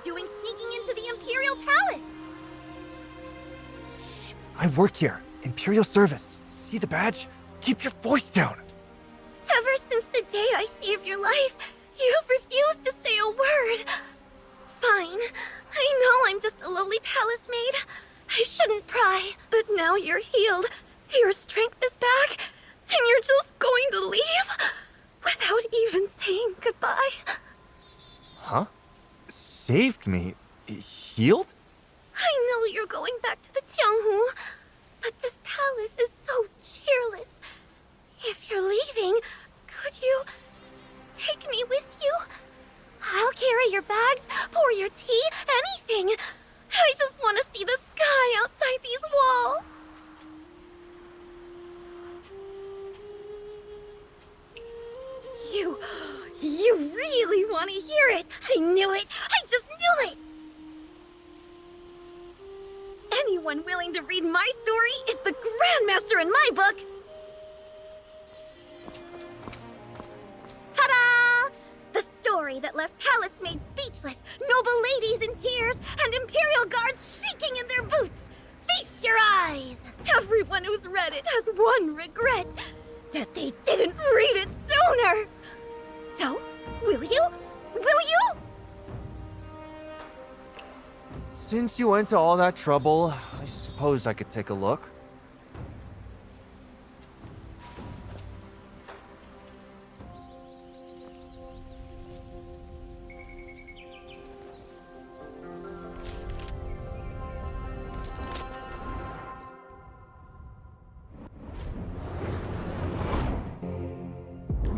doing sneaking into the Imperial Palace? I work here. Imperial Service. See the badge? Keep your voice down. Ever since the day I saved your life, you've refused to say a word. Fine. I know I'm just a lowly palace maid. I shouldn't pry. But now you're healed. Your strength is back. And you're just going to leave? Without even saying goodbye? Huh? Saved me? Healed? I know you're going back to the Jianghu, but this palace is so cheerless. If you're leaving, could you take me with you? I'll carry your bags, pour your tea, anything. I just want to see the sky outside these walls. You really want to hear it. I knew it. I just knew it. Anyone willing to read my story is the Grandmaster in my book. Ta-da! The story that left palace maids speechless, noble ladies in tears, and Imperial guards shaking in their boots. Feast your eyes! Everyone who's read it has one regret, that they didn't read it sooner. So, will you? Will you? Since you went to all that trouble, I suppose I could take a look.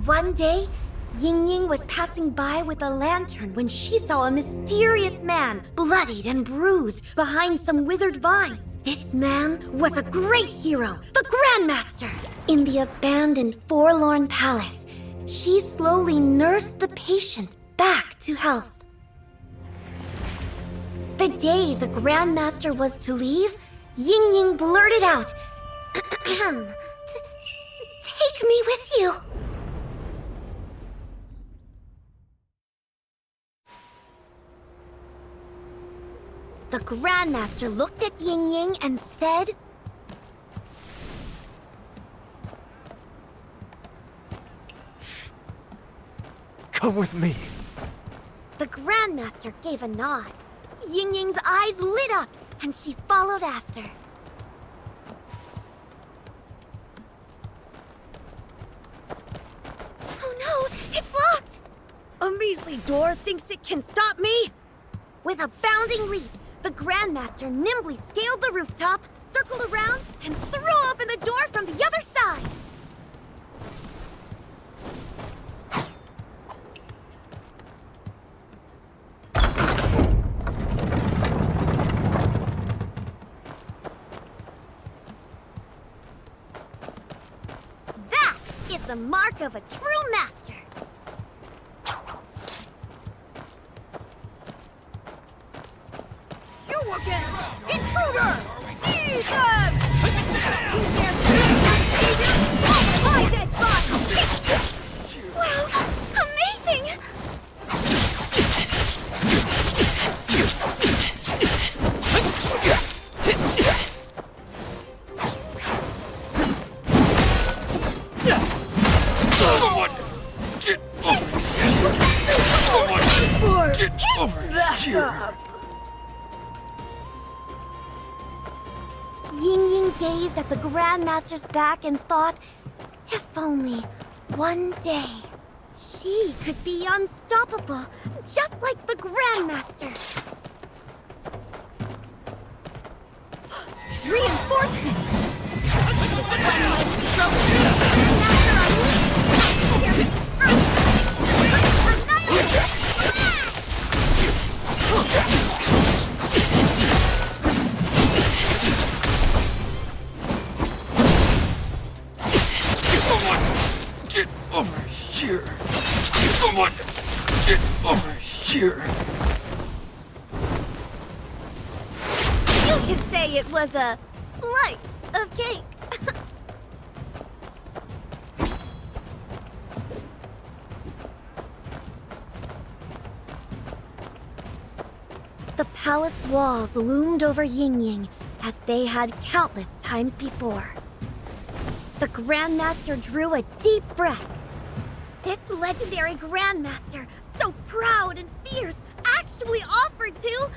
One day, Yingying was passing by with a lantern when she saw a mysterious man, bloodied and bruised, behind some withered vines. This man was a great hero, the Grandmaster. In the abandoned, forlorn palace, she slowly nursed the patient back to health. The day the Grandmaster was to leave, Yingying blurted out, "Take me with you." The Grandmaster looked at Yingying and said, Come with me. The Grandmaster gave a nod. Yingying's eyes lit up, and she followed after. Oh no, it's locked! A measly door thinks it can stop me? With a bounding leap, the Grandmaster nimbly scaled the rooftop, circled around, and threw open the door from the other side. That is the mark of a true master. You again! Intruder! Seize them! You dare my dead body! Wow! Amazing! Someone get over here! Someone get over here! Yingying gazed at the Grandmaster's back and thought, if only one day she could be unstoppable, just like the Grandmaster. Reinforcements! Get over here! Someone get over here! You could say it was a slice of cake. The palace walls loomed over Yingying as they had countless times before. The Grandmaster drew a deep breath. This legendary Grandmaster, so proud and fierce, actually offered to...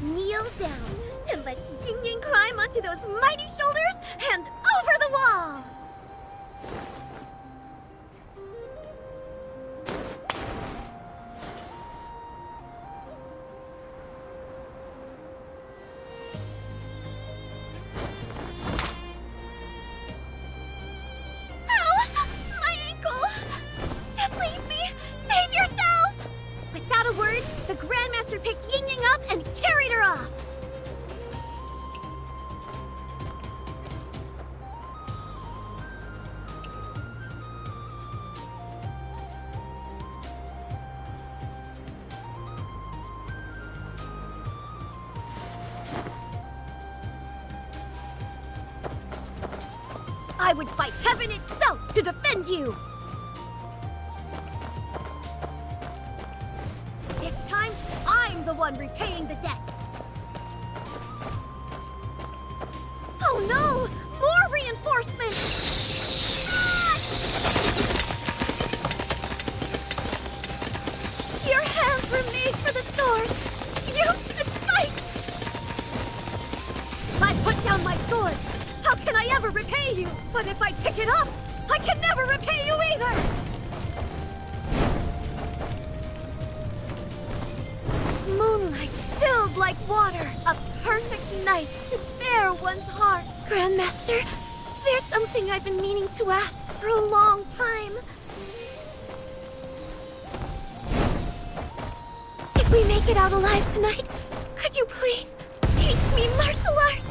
kneel down and let Yingying climb onto those mighty shoulders and over the wall! The Grandmaster picked Yingying up and carried her off. I would fight heaven itself to defend you. I'm the one repaying the debt. Oh no! More reinforcements! Ah! Your hands were made for the sword. You should fight! I put down my sword. How can I ever repay you? But if I pick it up, I can never repay you either! Moonlight spilled like water, a perfect night to bare one's heart. Grandmaster, there's something I've been meaning to ask for a long time. If we make it out alive tonight, could you please teach me martial arts?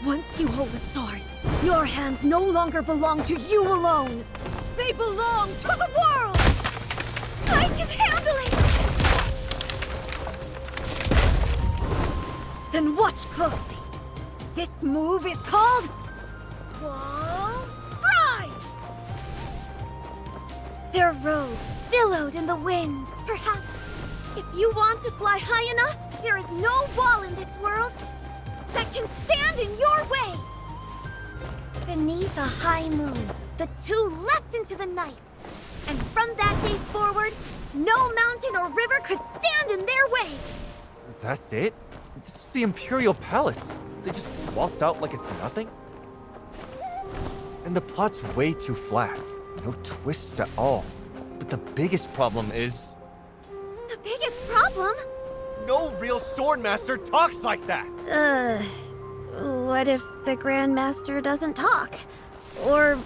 Once you hold the sword, your hands no longer belong to you alone. They belong to the world! I can handle it! Then watch closely. This move is called... Wall Stride! Their robes billowed in the wind. Perhaps, if you want to fly high enough, there is no wall in this world that can stand in your way! Beneath a high moon, the two leapt into the night. And from that day forward, no mountain or river could stand in their way! That's it? This is the Imperial Palace. They just waltzed out like it's nothing? And the plot's way too flat. No twists at all. But the biggest problem is... The biggest problem? No real swordmaster talks like that! What if the Grandmaster doesn't talk? Or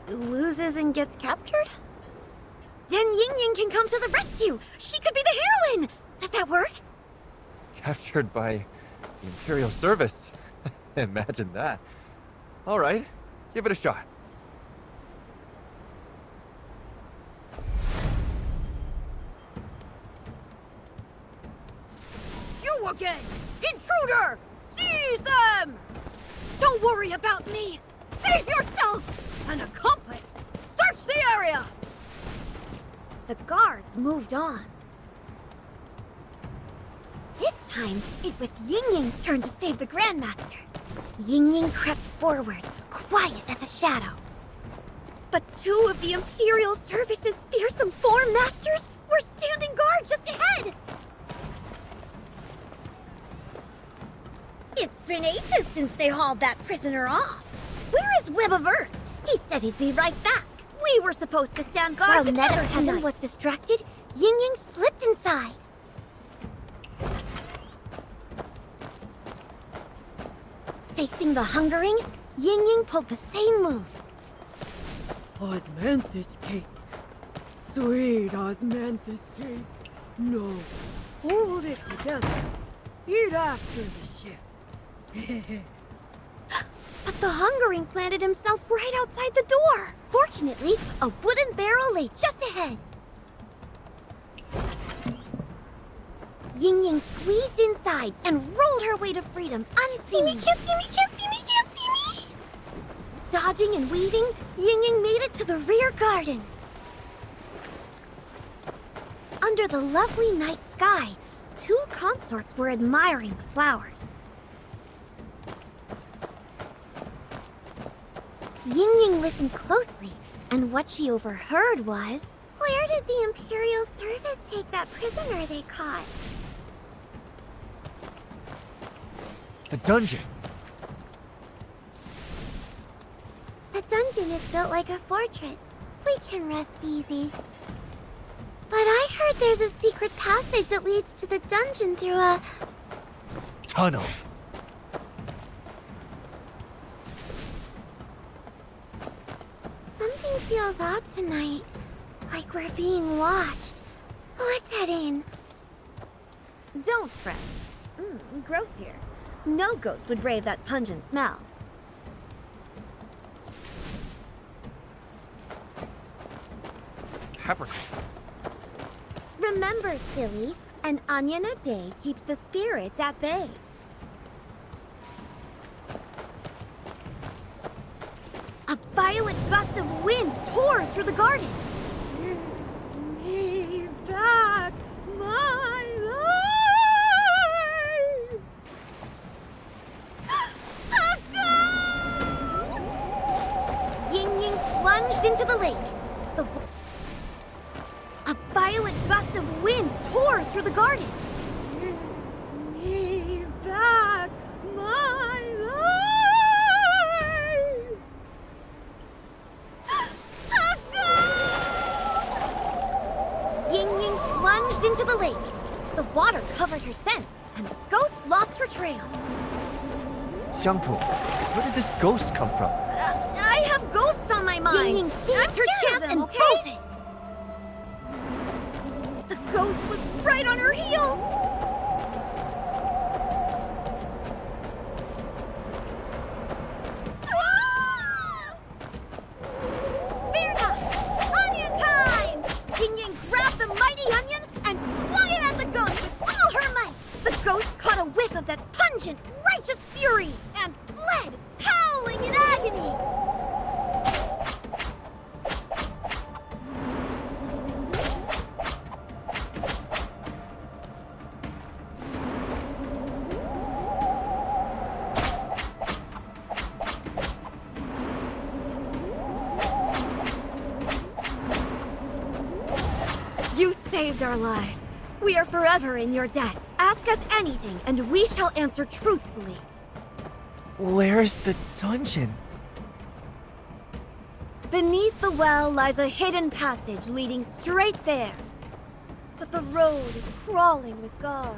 loses and gets captured? Then Yingying can come to the rescue! She could be the heroine! Does that work? Captured by the Imperial Service. Imagine that. Alright, give it a shot. You again! Intruder! Seize them! Don't worry about me! Save yourself! An accomplice! Search the area! The guards moved on. This time, it was Yingying's turn to save the Grandmaster. Yingying crept forward, quiet as a shadow. But two of the Imperial Service's fearsome form masters were standing guard just ahead! It's been ages since they hauled that prisoner off. Where is Web of Earth? He said he'd be right back. We were supposed to stand guard together. While Nether was distracted, Yingying slipped inside. Facing the hungering, Yingying pulled the same move. Osmanthus cake. Sweet Osmanthus cake. No, hold it together. Eat after the shift. But the hungering planted himself right outside the door. Fortunately, a wooden barrel lay just ahead. Yingying squeezed inside and rolled her way to freedom unseen. Can't see me, can't see me, can't see me, can't see me! Dodging and weaving, Yingying made it to the rear garden. Under the lovely night sky, two consorts were admiring the flowers. Yingying listened closely, and what she overheard was... Where did the Imperial Service take that prisoner they caught? The dungeon. The dungeon is built like a fortress. We can rest easy. But I heard there's a secret passage that leads to the dungeon through a... Tunnel. Something feels odd tonight. Like we're being watched. Let's head in. Don't fret. Gross here. No ghost would brave that pungent smell. Peppercorn. Remember, silly, an onion a day keeps the spirits at bay. A violent gust of wind tore through the garden. Give me back my life! A ghost! Yingying plunged into the lake. A violent gust of wind tore through the garden. Give me back my life! A ghost! Yingying plunged into the lake. The water covered her scent, and the ghost lost her trail. Xiangpu, where did this ghost come from? I have ghosts on my mind. Yingying seized her chance and bolted. The ghost was right on her heels. Fear not! Onion time! Yingying grabbed the mighty onion and swung it at the ghost with all her might. The ghost caught a whiff of that pungent, righteous fury and fled, howling in agony. You saved our lives. We are forever in your debt. Ask us anything, and we shall answer truthfully. Where's the dungeon? Beneath the well lies a hidden passage leading straight there. But the road is crawling with guards.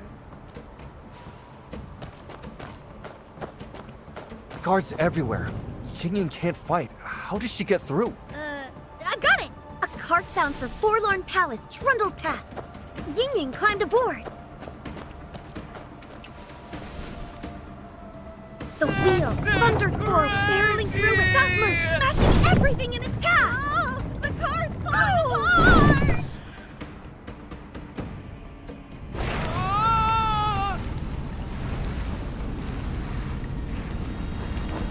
Guards everywhere. Yingying can't fight. How does she get through? I've got it! A cart bound for Forlorn Palace trundled past. Yingying climbed aboard. The wheels thundered forward, barreling through with utmost, smashing everything in its path. Oh, the cart's falling apart!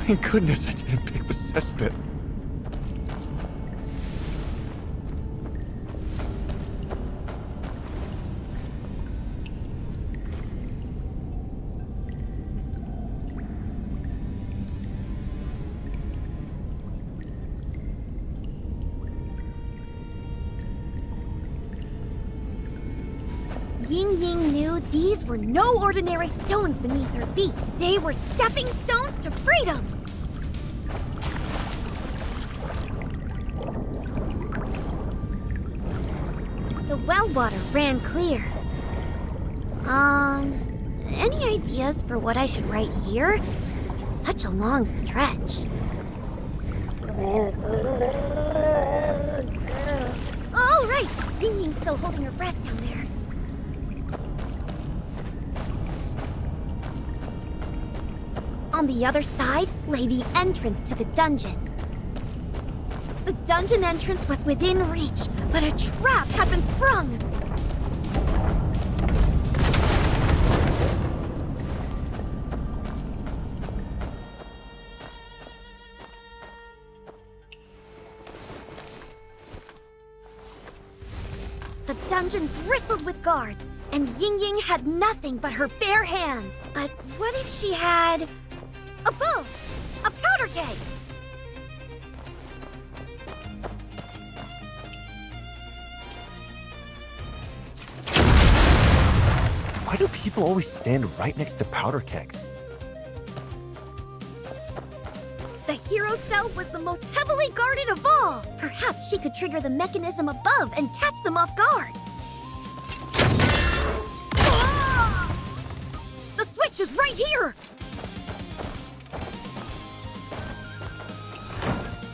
Thank goodness I didn't pick the cesspit. Yingying knew these were no ordinary stones beneath her feet. They were stepping stones to freedom! The well water ran clear. Any ideas for what I should write here? It's such a long stretch. Oh, right! Yingying's still holding her breath down there. On the other side lay the entrance to the dungeon. The dungeon entrance was within reach, but a trap had been sprung. The dungeon bristled with guards, and Yingying had nothing but her bare hands. But what if she had a bow? A powder keg? Why do people always stand right next to powder kegs? The hero cell was the most heavily guarded of all. Perhaps she could trigger the mechanism above and catch them off guard. Ah! The switch is right here!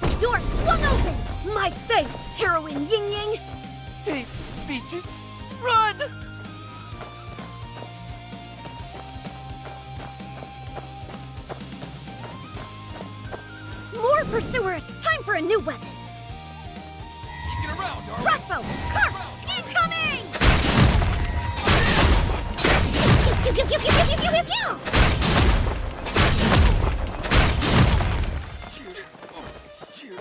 The door swung open! My thanks, heroine Yingying! Save speeches! Run! More pursuers! Time for a new weapon! Get around, Darwin. Crossbow! Cart! Incoming! Pew, pew, pew, pew, pew, pew, pew, pew, pew! Get over here.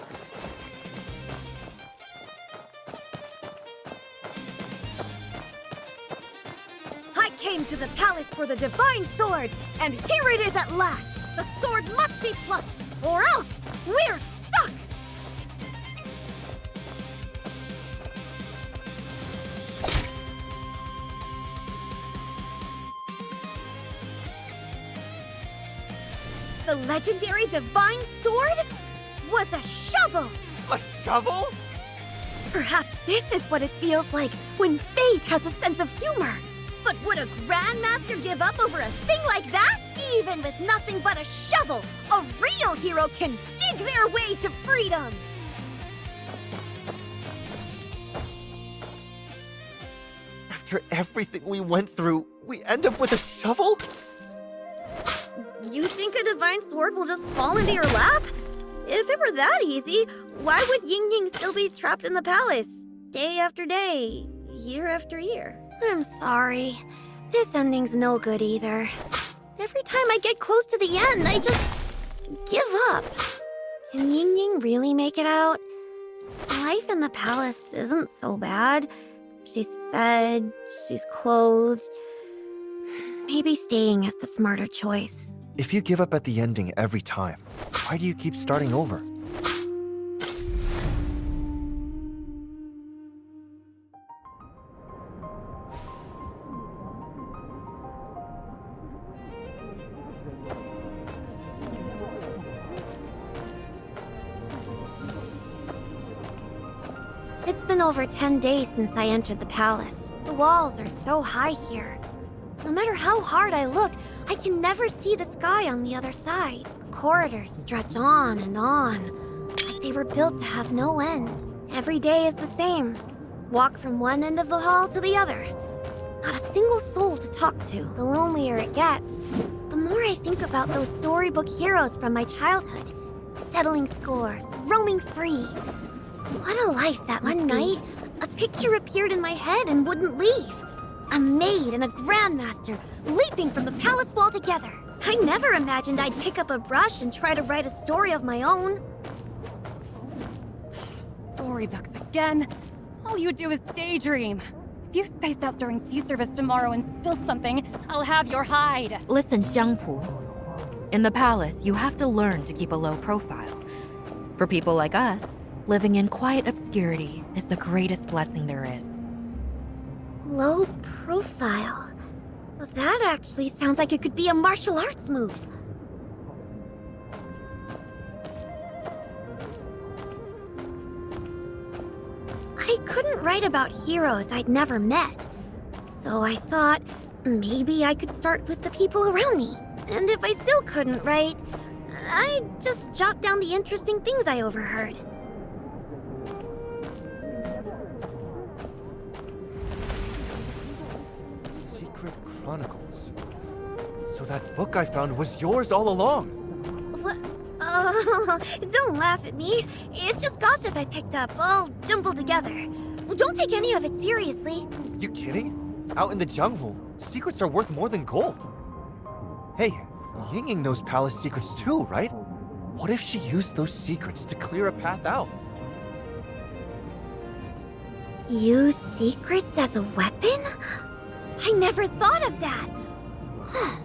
I came to the palace for the divine sword, and here it is at last! The sword must be plucked, or else we're stuck! The legendary divine sword was a shovel! A shovel? Perhaps this is what it feels like when fate has a sense of humor. But would a grandmaster give up over a thing like that? Even with nothing but a shovel, a real hero can dig their way to freedom! After everything we went through, we end up with a shovel? You think a divine sword will just fall into your lap? If it were that easy, why would Yingying still be trapped in the palace? Day after day, year after year. I'm sorry. This ending's no good either. Every time I get close to the end, I just give up. Can Yingying really make it out? Life in the palace isn't so bad. She's fed, she's clothed. Maybe staying is the smarter choice. If you give up at the ending every time, why do you keep starting over? It's been over 10 days since I entered the palace. The walls are so high here. No matter how hard I look, I can never see the sky on the other side. Corridors stretch on, like they were built to have no end. Every day is the same. Walk from one end of the hall to the other. Not a single soul to talk to. The lonelier it gets, the more I think about those storybook heroes from my childhood. Settling scores, roaming free. What a life that must be. One night, a picture appeared in my head and wouldn't leave. A maid and a grandmaster leaping from the palace wall together. I never imagined I'd pick up a brush and try to write a story of my own. Storybooks again. All you do is daydream. If you space out during tea service tomorrow and spill something, I'll have your hide. Listen, Xiangpu. In the palace, you have to learn to keep a low profile. For people like us, living in quiet obscurity is the greatest blessing there is. Low profile. Well, that actually sounds like it could be a martial arts move. I couldn't write about heroes I'd never met. So I thought maybe I could start with the people around me. And if I still couldn't write, I'd just jot down the interesting things I overheard. Secret Chronicles. So that book I found was yours all along. What? Oh, don't laugh at me. It's just gossip I picked up, all jumbled together. Well, don't take any of it seriously. You kidding? Out in the jungle, secrets are worth more than gold. Hey, Yingying knows palace secrets too, right? What if she used those secrets to clear a path out? Use secrets as a weapon? I never thought of that. Huh.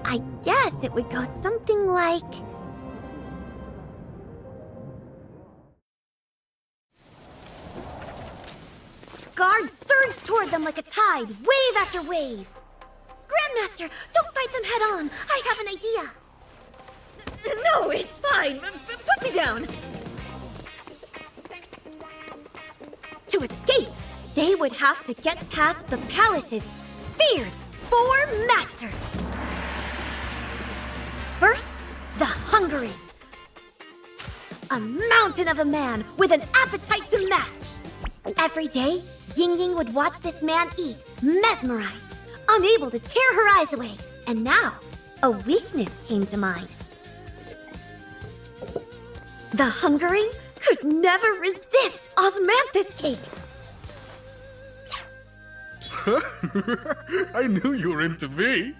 I guess it would go something like... Guards surged toward them like a tide, wave after wave. Grandmaster, don't fight them head on. I have an idea. No, it's fine. Put me down. To escape, they would have to get past the palace's feared four masters. First, the Hungering. A mountain of a man with an appetite to match. Every day, Yingying would watch this man eat, mesmerized, unable to tear her eyes away. And now, a weakness came to mind. The Hungering could never resist osmanthus cake. I knew you were into me.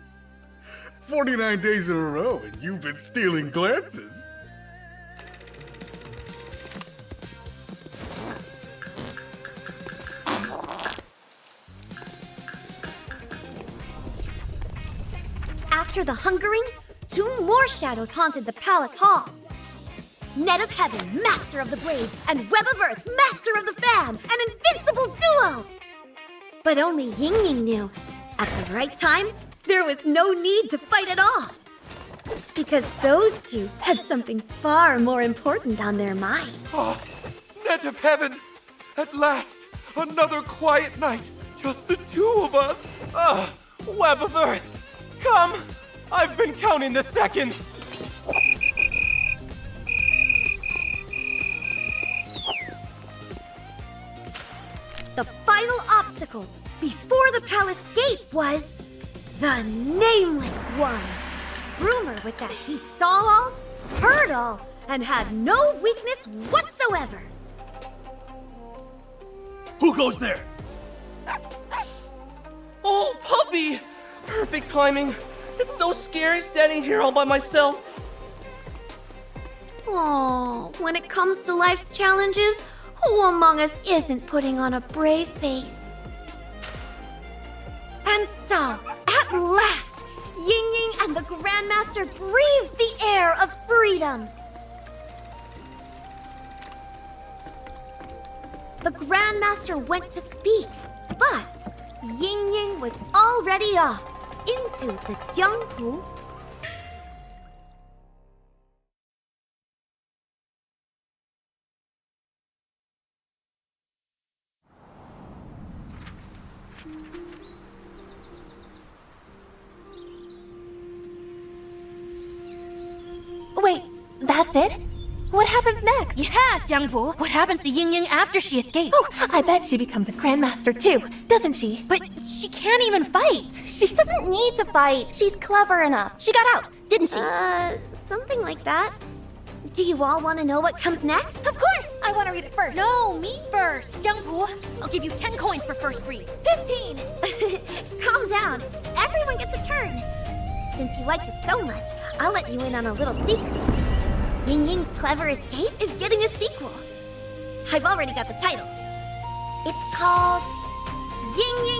49 days in a row and you've been stealing glances. After the Hungering, two more shadows haunted the palace halls. Net of Heaven, Master of the Blade, and Web of Earth, Master of the Fan, an invincible duo! But only Yingying knew, at the right time, there was no need to fight at all. Because those two had something far more important on their mind. Oh, Net of Heaven! At last, another quiet night. Just the two of us. Web of Earth! Come! I've been counting the seconds! The final obstacle before the palace gate was the Nameless One. Rumor was that he saw all, heard all, and had no weakness whatsoever. Who goes there? Oh, puppy! Perfect timing. It's so scary standing here all by myself. Oh, when it comes to life's challenges, who among us isn't putting on a brave face? And so, at last, Yingying and the Grandmaster breathed the air of freedom. The Grandmaster went to speak, but Yingying was already off into the Jianghu. Wait, that's it? What happens next? Yes, Yangpu. What happens to Yingying after she escapes? Oh, I bet she becomes a grandmaster too, doesn't she? But she can't even fight. She doesn't need to fight. She's clever enough. She got out, didn't she? Something like that. Do you all want to know what comes next? Of course! I want to read it first. No, me first. Yangpu, I'll give you 10 coins for first read. 15! Calm down. Everyone gets a turn. Since you liked it so much, I'll let you in on a little secret. Yingying's Clever Escape is getting a sequel. I've already got the title. It's called Yingying